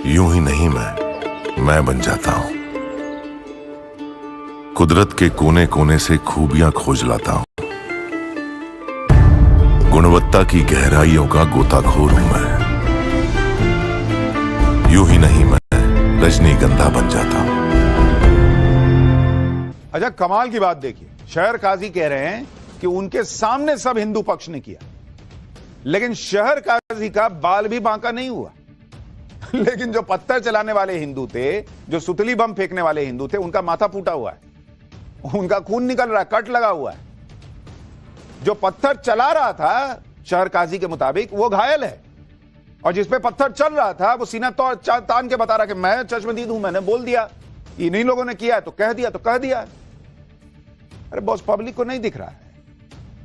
यूं ही नहीं मैं बन जाता हूं। कुदरत के कोने कोने से खूबियां खोज लाता हूं। गुणवत्ता की गहराइयों का गोताखोर हूं मैं। यूं ही नहीं मैं रजनीगंधा बन जाता हूं। अच्छा, कमाल की बात देखिए, शहर काजी कह रहे हैं कि उनके सामने सब हिंदू पक्ष ने किया, लेकिन शहर काजी का बाल भी बांका नहीं हुआ। लेकिन जो पत्थर चलाने वाले हिंदू थे, जो सुतली बम फेंकने वाले हिंदू थे, उनका माथा फूटा हुआ है, उनका खून निकल रहा है, कट लगा हुआ है। जो पत्थर चला रहा था शहर काजी के मुताबिक वो घायल है, और जिसपे पत्थर चल रहा था वो सीना तान के बता रहा कि मैं चश्मदीद हूं, मैंने बोल दिया, इन्हीं लोगों ने किया है तो कह दिया तो कह दिया। अरे बॉस, पब्लिक को नहीं दिख रहा है।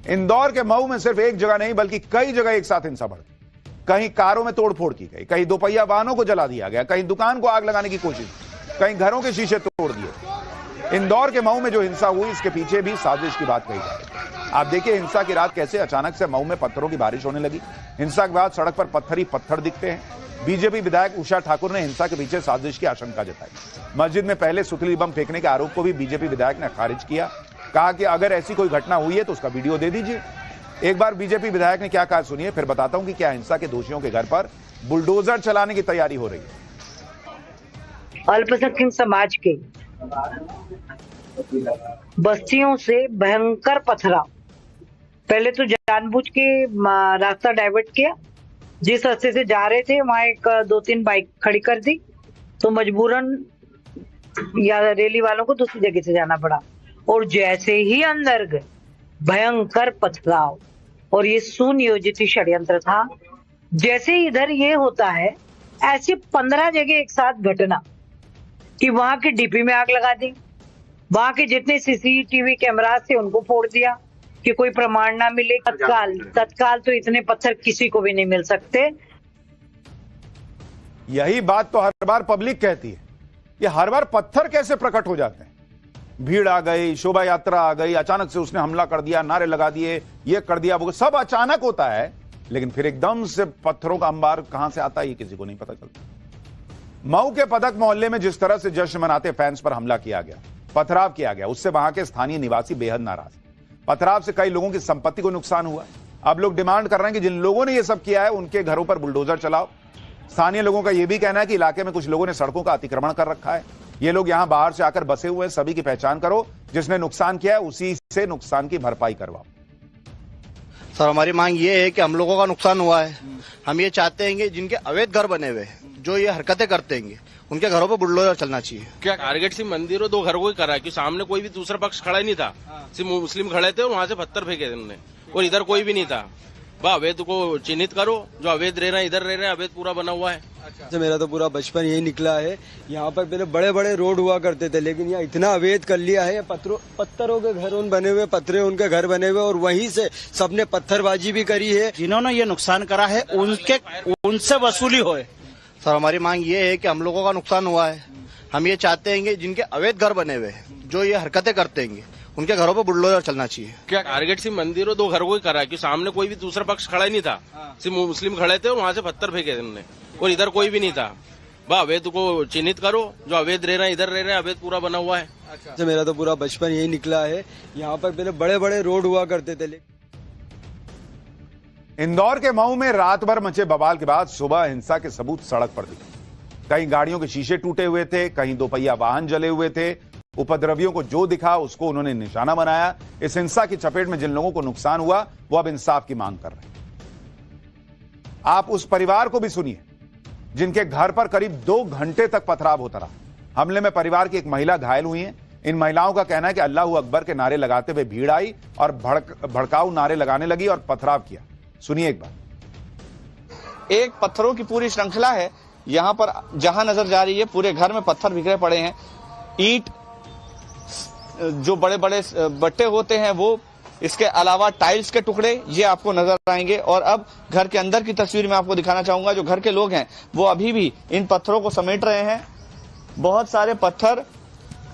इंदौर के मऊ में सिर्फ एक जगह नहीं बल्कि कई जगह एक साथ हिंसा बढ़ गई। कहीं कारों में तोड़फोड़ की गई, कहीं दोपहिया वाहनों को जला दिया गया, कहीं दुकान को आग लगाने की कोशिश, कहीं घरों के शीशे तोड़ दिए। इंदौर के मऊ में जो हिंसा हुई, इसके पीछे भी साजिश की बात कही जा रही है। आप देखिए हिंसा की रात कैसे अचानक से मऊ में पत्थरों की बारिश होने लगी। हिंसा के बाद सड़क पर पत्थर ही पत्थर दिखते हैं। बीजेपी विधायक उषा ठाकुर ने हिंसा के पीछे साजिश की आशंका जताई। मस्जिद में पहले सुतली बम फेंकने के आरोप को भी बीजेपी विधायक ने खारिज किया। कहा कि अगर ऐसी कोई घटना हुई है तो उसका वीडियो दे दीजिए। एक बार बीजेपी विधायक ने क्या कहा सुनिए, फिर बताता हूं कि क्या हिंसा के दोषियों के घर पर बुलडोजर चलाने की तैयारी हो रही है। अल्पसंख्यक समाज के बस्तियों से भयंकर पथराव। पहले तो जानबूझ के रास्ता डाइवर्ट किया, जिस रास्ते से जा रहे थे वहां एक 2-3 बाइक खड़ी कर दी, तो मजबूरन या रैली वालों को दूसरी जगह से जाना पड़ा। और जैसे ही अंदर गए भयंकर पथराव, और ये सुनियोजित षड्यंत्र था। जैसे इधर ये होता है, ऐसे 15 जगह एक साथ घटना कि वहां के डीपी में आग लगा दी, वहां के जितने सीसीटीवी कैमरास थे उनको फोड़ दिया कि कोई प्रमाण ना मिले। तत्काल तो इतने पत्थर किसी को भी नहीं मिल सकते। यही बात तो हर बार पब्लिक कहती है, ये हर बार पत्थर कैसे प्रकट हो जाते हैं। भीड़ आ गई, शोभा यात्रा आ गई, अचानक से उसने हमला कर दिया, नारे लगा दिए, ये कर दिया, वो सब अचानक होता है। लेकिन फिर एकदम से पत्थरों का अंबार कहां से आता है ये किसी को नहीं पता चलता। मऊ के पदक मोहल्ले में जिस तरह से जश्न मनाते फैंस पर हमला किया गया, पथराव किया गया, उससे वहां के स्थानीय निवासी बेहद नाराज। पथराव से कई लोगों की संपत्ति को नुकसान हुआ। अब लोग डिमांड कर रहे हैं कि जिन लोगों ने यह सब किया है उनके घरों पर बुलडोजर चलाओ। स्थानीय लोगों का यह भी कहना है कि इलाके में कुछ लोगों ने सड़कों का अतिक्रमण कर रखा है। ये लोग यहां बाहर से आकर बसे हुए हैं, सभी की पहचान करो, जिसने नुकसान किया है उसी से नुकसान की भरपाई करवाओ। सर, हमारी मांग ये है कि हम लोगों का नुकसान हुआ है, हम ये चाहते हैं कि जिनके अवैध घर बने हुए हैं, जो ये हरकतें करते हैं, उनके घरों पर बुलडोजर चलना चाहिए। क्या टारगेट सिर्फ मंदिरों 2 घरों को ही करा है कि सामने कोई भी दूसरा पक्ष खड़ा ही नहीं था, सिर्फ मुस्लिम खड़े थे और वहां से पत्थर फेंके उन्होंने, और इधर कोई भी नहीं था। अवैध को चिन्हित करो, जो अवैध रह रहे हैं इधर रह रहे हैं, अवैध पूरा बना हुआ है। अच्छा, मेरा तो पूरा बचपन यही निकला है। यहाँ पर पहले बड़े बड़े रोड हुआ करते थे, लेकिन यहाँ इतना अवैध कर लिया है। पत्थरों के घर बने हुए, पत्थरे उनके घर बने हुए, और वहीं से सबने पत्थरबाजी भी करी है। जिन्होंने ये नुकसान करा है उनसे वसूली होए। सर, हमारी मांग ये है कि हम लोगों का नुकसान हुआ है, हम ये चाहते हैं कि जिनके अवैध घर बने हुए हैं, जो ये हरकतें करते हैं, उनके घरों पर बुलडोजर चलना चाहिए। क्या टारगेट सिर्फ मंदिरों 2 घरों को ही करा है कि सामने कोई भी दूसरा पक्ष खड़ा ही नहीं था, सिर्फ मुस्लिम खड़े थे और वहां से पत्थर फेंके उन्होंने, और इधर कोई भी नहीं था। अवैध को चिन्हित करो, जो अवैध रह रहे हैं इधर रह रहे हैं, अवैध पूरा बना हुआ है। अच्छा, मेरा तो पूरा बचपन यही निकला है। यहाँ पर पहले बड़े बड़े रोड हुआ करते थे। इंदौर के मऊ में रात भर मचे बवाल के बाद सुबह हिंसा के सबूत सड़क पर दिखे। कहीं गाड़ियों के शीशे टूटे हुए थे, कहीं दोपहिया वाहन जले हुए थे। उपद्रवियों को जो दिखा उसको उन्होंने निशाना बनाया। इस हिंसा की चपेट में जिन लोगों को नुकसान हुआ वो अब इंसाफ की मांग कर रहे हैं। आप उस परिवार को भी सुनिए जिनके घर पर करीब 2 घंटे तक पथराव होता रहा। हमले में परिवार की एक महिला घायल हुई है। इन महिलाओं का कहना है कि अल्लाहू अकबर के नारे लगाते हुए भीड़ आई और भड़काऊ नारे लगाने लगी और पथराव किया। सुनिए एक बार। एक पत्थरों की पूरी श्रृंखला है। यहाँ पर जहां नजर जा रही है पूरे घर में पत्थर बिखरे पड़े हैं। ईंट, जो बड़े बड़े बट्टे होते हैं वो, इसके अलावा टाइल्स के टुकड़े, ये आपको नजर आएंगे। और अब घर के अंदर की तस्वीर मैं आपको दिखाना चाहूंगा। जो घर के लोग हैं वो अभी भी इन पत्थरों को समेट रहे हैं। बहुत सारे पत्थर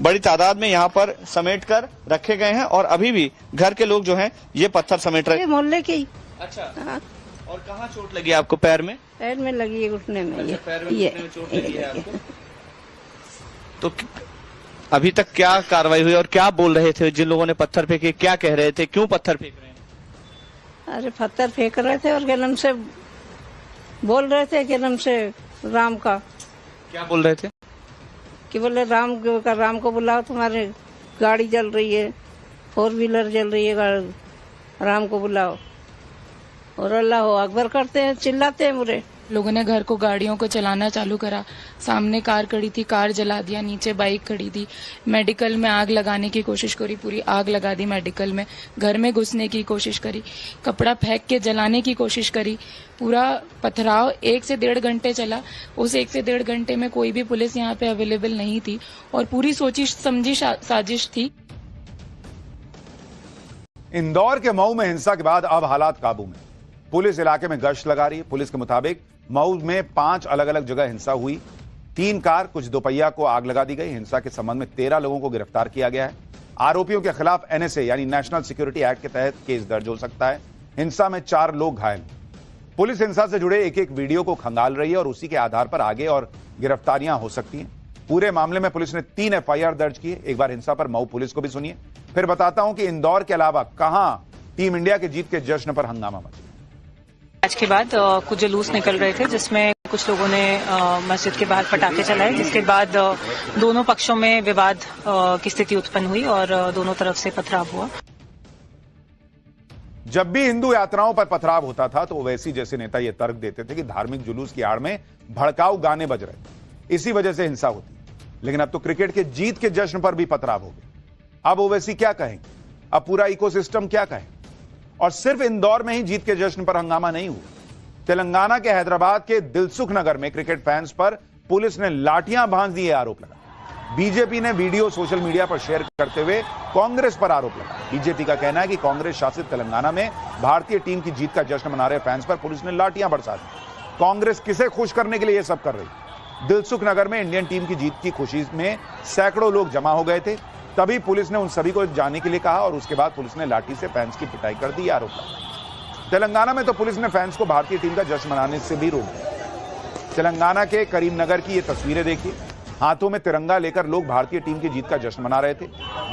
बड़ी तादाद में यहाँ पर समेट कर रखे गए हैं और अभी भी घर के लोग जो हैं ये पत्थर समेट रहे हैं। मोहल्ले के ही। अच्छा, और कहाँ चोट लगी आपको पैर में? पैर में लगी है, घुटने में। अच्छा, पैर में ये घुटने में चोट लगी है आपको। तो अभी तक क्या कार्रवाई हुई और क्या बोल रहे थे जिन लोगों ने पत्थर फेंके, क्या कह रहे थे, क्यों पत्थर फेंक रहे हैं? अरे पत्थर फेंक रहे थे और जन्म से बोल रहे थे, जन्म से राम का। क्या बोल रहे थे? कि बोले राम को बुलाओ, तुम्हारे गाड़ी जल रही है, 4 व्हीलर जल रही है, राम को बुलाओ। और अल्लाह अकबर करते हैं, चिल्लाते हैं मुरे। लोगों ने घर को, गाड़ियों को चलाना चालू करा। सामने कार खड़ी थी, कार जला दिया। नीचे बाइक खड़ी थी। मेडिकल में आग लगाने की कोशिश करी, पूरी आग लगा दी मेडिकल में। घर में घुसने की कोशिश करी, कपड़ा फेंक के जलाने की कोशिश करी। पूरा पथराव 1 से 1.5 घंटे चला। उस 1 से 1.5 घंटे में कोई भी पुलिस यहाँ पे अवेलेबल नहीं थी और पूरी सोची समझी साजिश थी। इंदौर के मऊ में हिंसा के बाद अब हालात काबू में। पुलिस इलाके में गश्त लगा रही है। पुलिस के मुताबिक मऊ में 5 अलग अलग जगह हिंसा हुई। 3 कार, कुछ दोपहिया को आग लगा दी गई। हिंसा के संबंध में 13 लोगों को गिरफ्तार किया गया है। आरोपियों के खिलाफ NSA यानी नेशनल सिक्योरिटी एक्ट के तहत केस दर्ज हो सकता है। हिंसा में 4 लोग घायल। पुलिस हिंसा से जुड़े एक एक वीडियो को खंगाल रही है और उसी के आधार पर आगे और गिरफ्तारियां हो सकती हैं। पूरे मामले में पुलिस ने 3 FIR दर्ज किए। एक बार हिंसा पर मऊ पुलिस को भी सुनिए, फिर बताता हूं कि इंदौर के अलावा कहां टीम इंडिया के जीत के जश्न पर हंगामा मचा। मैच के बाद कुछ जुलूस निकल रहे थे, जिसमें कुछ लोगों ने मस्जिद के बाहर पटाखे चलाए, जिसके बाद दोनों पक्षों में विवाद की स्थिति उत्पन्न हुई और दोनों तरफ से पथराव हुआ। जब भी हिंदू यात्राओं पर पथराव होता था तो ओवैसी जैसे नेता यह तर्क देते थे कि धार्मिक जुलूस की आड़ में भड़काऊ गाने बज रहे थे, इसी वजह से हिंसा होती। लेकिन अब तो क्रिकेट के जीत के जश्न पर भी पथराव हो गए। अब ओवैसी क्या कहेंगे, अब पूरा इकोसिस्टम क्या कहे। और सिर्फ इंदौर में ही जीत के जश्न पर हंगामा नहीं हुआ। तेलंगाना के हैदराबाद के दिलसुख नगर में क्रिकेट फैंस पर पुलिस ने लाठियां भांज दिए आरोप लगा। बीजेपी ने वीडियो सोशल मीडिया पर शेयर करते हुए कांग्रेस पर आरोप लगा। बीजेपी का कहना है कि कांग्रेस शासित तेलंगाना में भारतीय टीम की जीत का जश्न मना रहे फैंस पर पुलिस ने लाठियां बरसा दी। कांग्रेस किसे खुश करने के लिए यह सब कर रही। दिलसुख नगर में इंडियन टीम की जीत की खुशी में सैकड़ों लोग जमा हो गए थे। तभी पुलिस ने उन सभी को जाने के लिए कहा और उसके बाद पुलिस ने लाठी से फैंस की पिटाई कर दी। आरोप लगा। तेलंगाना में तो पुलिस ने फैंस को भारतीय टीम का जश्न मनाने से भी रोक दिया। तेलंगाना के करीमनगर की ये तस्वीरें देखिए। हाथों में तिरंगा लेकर लोग भारतीय टीम की जीत का जश्न मना रहे थे,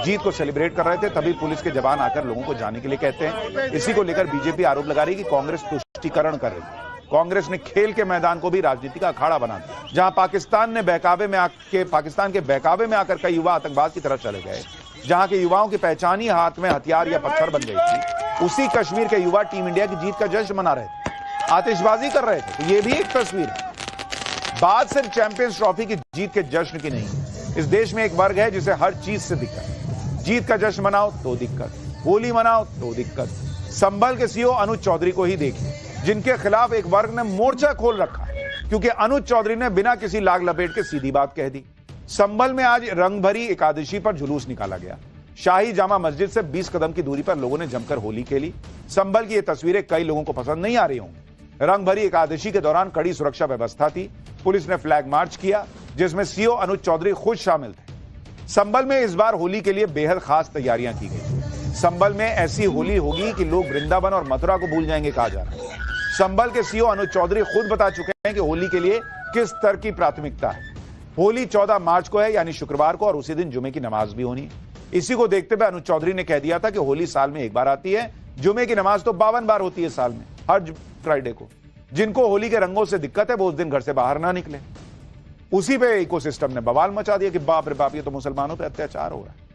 जीत को सेलिब्रेट कर रहे थे। तभी पुलिस के जवान आकर लोगों को जाने के लिए कहते हैं। इसी को लेकर बीजेपी आरोप लगा रही कि कांग्रेस तुष्टीकरण कर रही है। कांग्रेस ने खेल के मैदान को भी राजनीति का अखाड़ा बना दिया। जहां पाकिस्तान के बहकावे में आकर कई युवा आतंकवाद की तरफ चले गए, जहां के युवाओं की पहचान ही हाथ में हथियार या पत्थर बन गई थी, उसी कश्मीर के युवा टीम इंडिया की जीत का जश्न मना रहे थे, आतिशबाजी कर रहे थे। तो ये भी एक तस्वीर है। बात सिर्फ चैंपियंस ट्रॉफी की जीत के जश्न की नहीं। इस देश में एक वर्ग है जिसे हर चीज से दिक्कत। जीत का जश्न मनाओ तो दिक्कत, होली मनाओ तो दिक्कत। संभल के सीईओ अनुज चौधरी को ही देखिए, जिनके खिलाफ एक वर्ग ने मोर्चा खोल रखा है क्योंकि अनुज चौधरी ने बिना किसी लाग लपेट के सीधी बात कह दी। संभल में आज रंगभरी एकादशी पर जुलूस निकाला गया। शाही जामा मस्जिद से 20 कदम की दूरी पर लोगों ने जमकर होली खेली। संभल की ये तस्वीरें कई लोगों को पसंद नहीं आ रही होंगी। रंगभरी एकादशी के दौरान कड़ी सुरक्षा व्यवस्था थी। पुलिस ने फ्लैग मार्च किया जिसमें सीईओ अनुज चौधरी खुद शामिल थे। संभल में इस बार होली के लिए बेहद खास तैयारियां की गई। संभल में ऐसी होली होगी कि लोग वृंदावन और मथुरा को भूल जाएंगे, कहा जा रहा है। संभल के सीईओ अनुज चौधरी खुद बता चुके हैं कि होली के लिए किस स्तर की प्राथमिकता है। होली 14 मार्च को है, यानी शुक्रवार को, और उसी दिन जुमे की नमाज भी होनी है। इसी को देखते हुए अनुज चौधरी ने कह दिया था कि होली साल में एक बार आती है, जुमे की नमाज तो 52 बार होती है साल में, हर फ्राइडे को। जिनको होली के रंगों से दिक्कत है वो उस दिन घर से बाहर ना निकले। उसी पे इकोसिस्टम ने बवाल मचा दिया कि बाप रे बाप, ये तो मुसलमानों पे अत्याचार हो रहा है।